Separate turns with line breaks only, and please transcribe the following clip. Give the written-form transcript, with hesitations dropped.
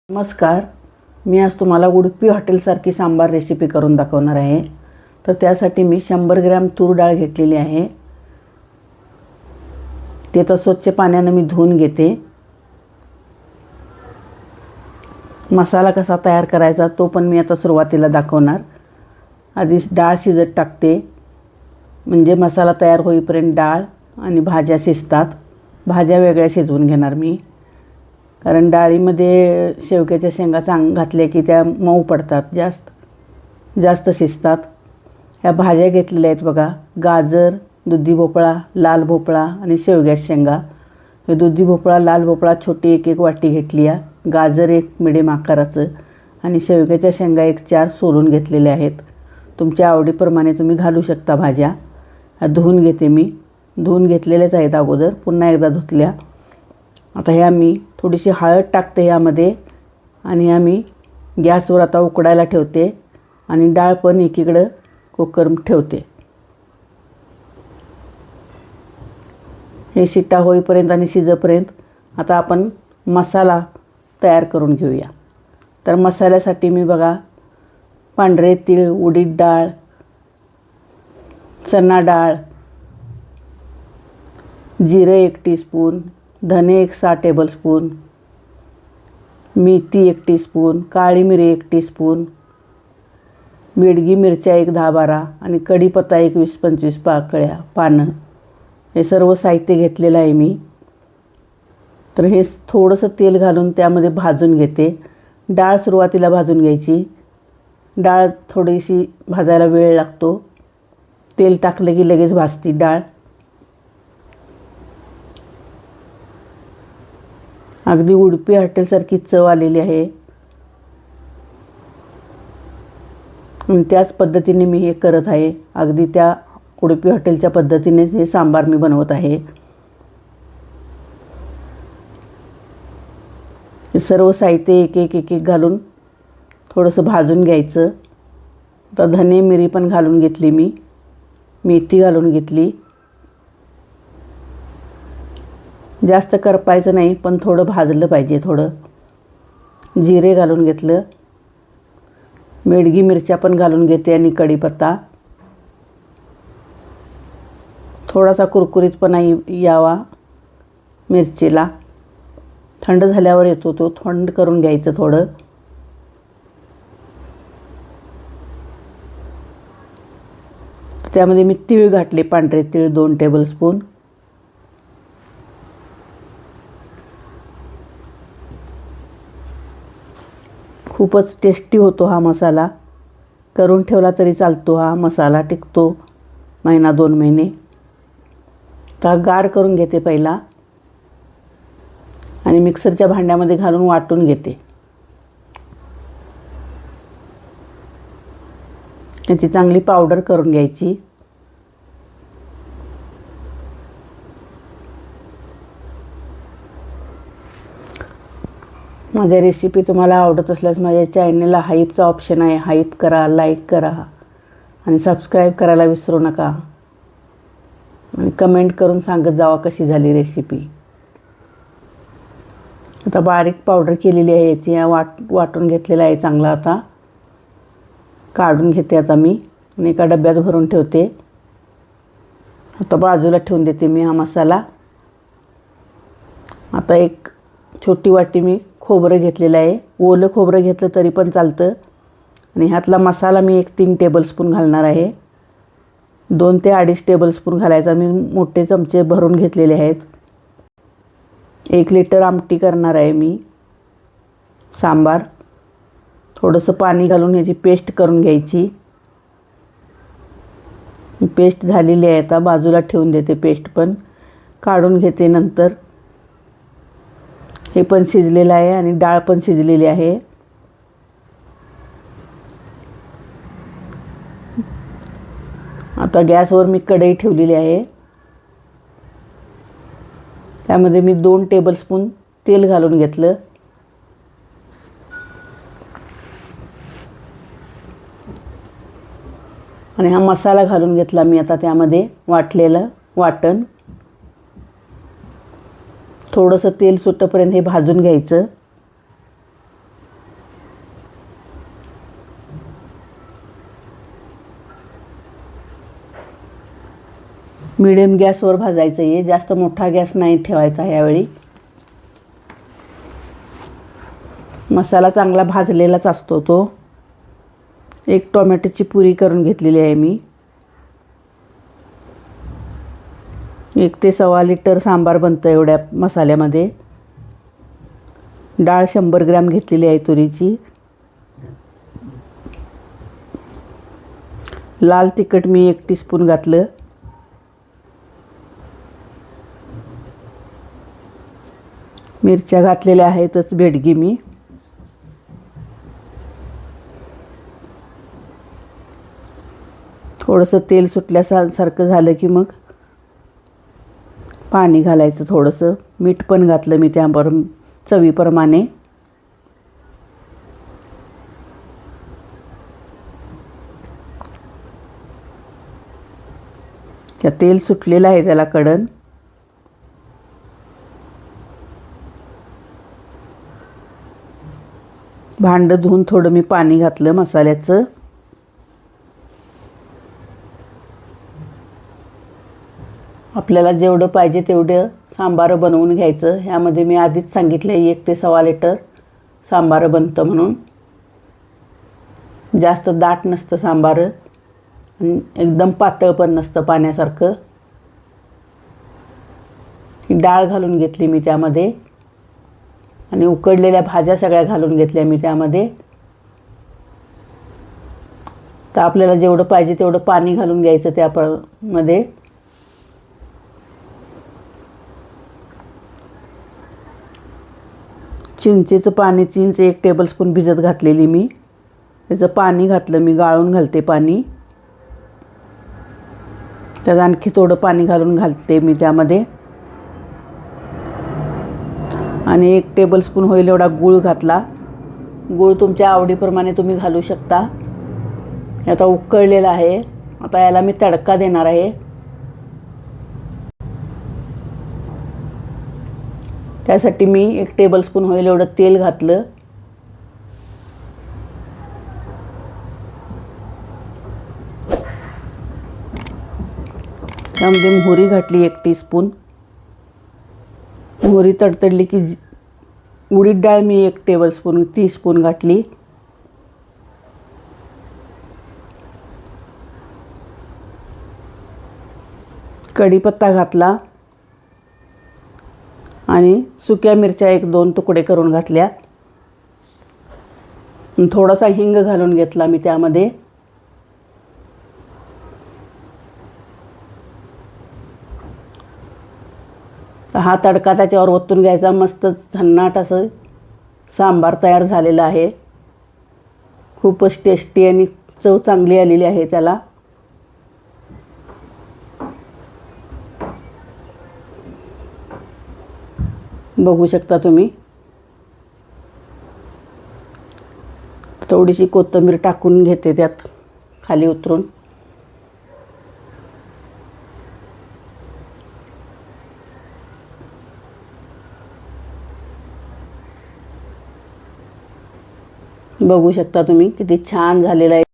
नमस्कार. मी आज तुम्हाला उडुपी हॉटेलसारखी सांबार रेसिपी करून दाखवणार आहे. तर त्यासाठी मी 100 ग्रॅम तूर डाळ घेतलेली आहे. ते तर स्वच्छ पाण्याने मी धुवून घेते. मसाला कसा तयार करायचा तो पण मी आता सुरुवातीला दाखवणार. आधी डाळ शिजत टाकते, म्हणजे मसाला तयार होईपर्यंत डाळ आणि भाज्या शिजतात. भाज्या वेगळ्या शिजवून घेणार मी, कारण डाळीमध्ये शेवग्याच्या शेंगा घातल्या की त्या मऊ पडतात, जास्त शिजतात. ह्या भाज्या घेतलेल्या आहेत बघा. गाजर, दुधी भोपळा, लाल भोपळा आणि शेवग्याच्या शेंगा. हे दुधी भोपळा, लाल भोपळा छोटी एक वाटी घेतली आहे. गाजर एक मिडियम आकाराचं आणि शेवग्याच्या शेंगा एक 4 सोलून घेतलेल्या आहेत. तुमच्या आवडीप्रमाणे तुम्ही घालू शकता भाज्या. धुवून घेते मी. धुवून घेतलेल्याच आहेत अगोदर, पुन्हा एकदा धुतल्या. आता ह्या मी थोडीशी हळद टाकते यामध्ये आणि आम्ही गॅसवर आता उकडायला ठेवते आणि डाळ पण एकीकडं कुकर ठेवते. हे शिट्टा होईपर्यंत आणि शिजेपर्यंत आता आपण मसाला तयार करून घेऊया. तर मसाल्यासाठी मी बघा पांढरे तीळ, उडीद डाळ, चणा डाळ, जिरे 1 टीस्पून, धने एक 6 टेबलस्पून, मेथी 1 टीस्पून, काळी मिरी 1 टीस्पून, बेडगी मिरच्या एक 10-12 आणि कढीपत्ता एक 20-25 पानं. हे सर्व साहित्य घेतलेलं आहे मी. तर हे थोडंसं तेल घालून त्यामध्ये भाजून घेते. डाळ सुरुवातीला भाजून घ्यायची. डाळ थोडीशी भाजायला वेळ लागतो. तेल टाकलं की लगेच भाजती डाळ. अगदी उडुपी हॉटेलसारखी चव आलेली आहे आणि त्याच पद्धतीने मी हे करत आहे. अगदी त्या उडुपी हॉटेलच्या पद्धतीनेच हे सांबार मी बनवत आहे. हे सर्व साहित्य एक घालून थोडंसं भाजून घ्यायचं. आता धने मिरी पण घालून घेतली मी, मेथी घालून घेतली. जास्त करपायचं नाही, पण थोडं भाजलं पाहिजे. थोडं जिरे घालून घेतलं. बेडगी मिरच्या पण घालून घेते आणि कढीपत्ता. थोडासा कुरकुरीतपणा यावा मिरचीला. थंड झाल्यावर येतो तो, थंड करून घ्यायचं थोडं. त्यामध्ये मी तीळ घातले, पांढरे तीळ 2 टेबलस्पून. खूपच टेस्टी होतो हा मसाला. करून ठेवला तरी चालतो. हा मसाला टिकतो 1-2 महिने. तर गार करून घेते पहिला आणि मिक्सरच्या भांड्यामध्ये घालून वाटून घेते. त्याची चांगली पावडर करून घ्यायची. माझ्या रेसिपी तुम्हाला आवडत असल्यास माझ्या चॅनलला हाईपचा ऑप्शन आहे. हाईप करा, लाईक करा आणि सबस्क्राईब करायला विसरू नका. आणि कमेंट करून सांगत जावा कशी झाली रेसिपी. आता बारीक पावडर केलेली आहे याची. वाटून घेतलेला आहे चांगला. आता काढून घेते आता मी आणि एका डब्यात भरून ठेवते. आता बाजूला ठेवून देते मी हा मसाला. आता एक छोटी वाटी मी खोबरं घेतलेलं आहे. ओलं खोबरं घेतलं तरी पण चालतं. आणि ह्यातला मसाला मी 3 टेबलस्पून घालणार आहे. 2 ते 2.5 टेबलस्पून घालायचा. मी मोठे चमचे भरून घेतलेले आहेत. 1 लिटर आमटी करणार आहे मी सांबार. थोडंसं पाणी घालून याची पेस्ट करून घ्यायची. पेस्ट झालेली आहे. आता बाजूला ठेवून देते. पेस्ट पण काढून घेते नंतर. हे पण शिजलेलं आहे आणि डाळ पण शिजलेली आहे. आता गॅसवर मी कढई ठेवलेली आहे. त्यामध्ये मी 2 टेबलस्पून तेल घालून घेतलं. आणि हा मसाला घालून घेतला मी आता त्यामध्ये. वाटलेलं वाटण थोडंसं तेल सुटेपर्यंत हे भाजून घ्यायचं. मिडियम गॅसवर भाजायचं आहे, जास्त मोठा गॅस नाही ठेवायचा यावेळी. मसाला चांगला भाजलेलाच असतो तो. एक टोमॅटोची प्युरी करून घेतलेली आहे मी. 1 ते 1.25 लिटर सांबार बनतं एवढ्या मसाल्यामध्ये. डाळ 100 ग्रॅम घेतलेली आहे तुरीची. लाल तिखट मी 1 टीस्पून घातलं. मिरच्या घातलेल्या आहेतच बेडगी मी. थोडंसं तेल सुटल्यासारखं झालं की मग पाणी घालायचं थोडंसं. मीठ पण घातलं मी त्याबरोबर चवीप्रमाणे. त्या तेल सुटलेलं आहे त्याला कडन. भांडं धुवून थोडं मी पाणी घातलं मसाल्याचं. आपल्याला जेवढं पाहिजे तेवढं सांबार बनवून घ्यायचं. ह्यामध्ये मी आधीच सांगितलं 1 ते 1.25 लिटर सांबार बनतं म्हणून. जास्त दाट नसतं सांबार आणि एकदम पातळ पण नसतं पाण्यासारखं. डाळ घालून घेतली मी त्यामध्ये आणि उकडलेल्या भाज्या सगळ्या घालून घेतल्या मी त्यामध्ये. तर आपल्याला जेवढं पाहिजे तेवढं पाणी घालून घ्यायचं त्यामध्ये. चिंचेचं पाणी, चिंच 1 टेबलस्पून भिजत घातलेली मी. त्याचं पाणी घातलं मी, गाळून घालते पाणी. त्यात आणखी थोडं पाणी घालून घालते मी त्यामध्ये. आणि 1 टेबलस्पून होईल एवढा गूळ घातला. गूळ तुमच्या आवडीप्रमाणे तुम्ही घालू शकता. आता उकळलेला आहे. आता याला मी तडका देणार आहे. त्यासाठी मी 1 टेबलस्पून होईल एवढं तेल घातलं. त्यामध्ये मोहरी घातली 1 टीस्पून. मोहरी तडतडली की उडीद डाळ मी 1 टीस्पून घातली. कढीपत्ता घातला आणि सुक्या मिरच्या 1-2 तुकडे करून घातल्या. थोडासा हिंग घालून घेतला मी त्यामध्ये. हा तडका त्याच्यावर ओतून घ्यायचा. मस्त झन्नाट असं सांबार तयार झालेलं आहे. खूपच टेस्टी आणि चव चांगली आलेली आहे त्याला. बघू शकता तुम्ही. थोडीशी कोथिंबीर टाकून घेते त्यात खाली उतरून. बघू शकता तुम्ही किती छान झालेला आहे.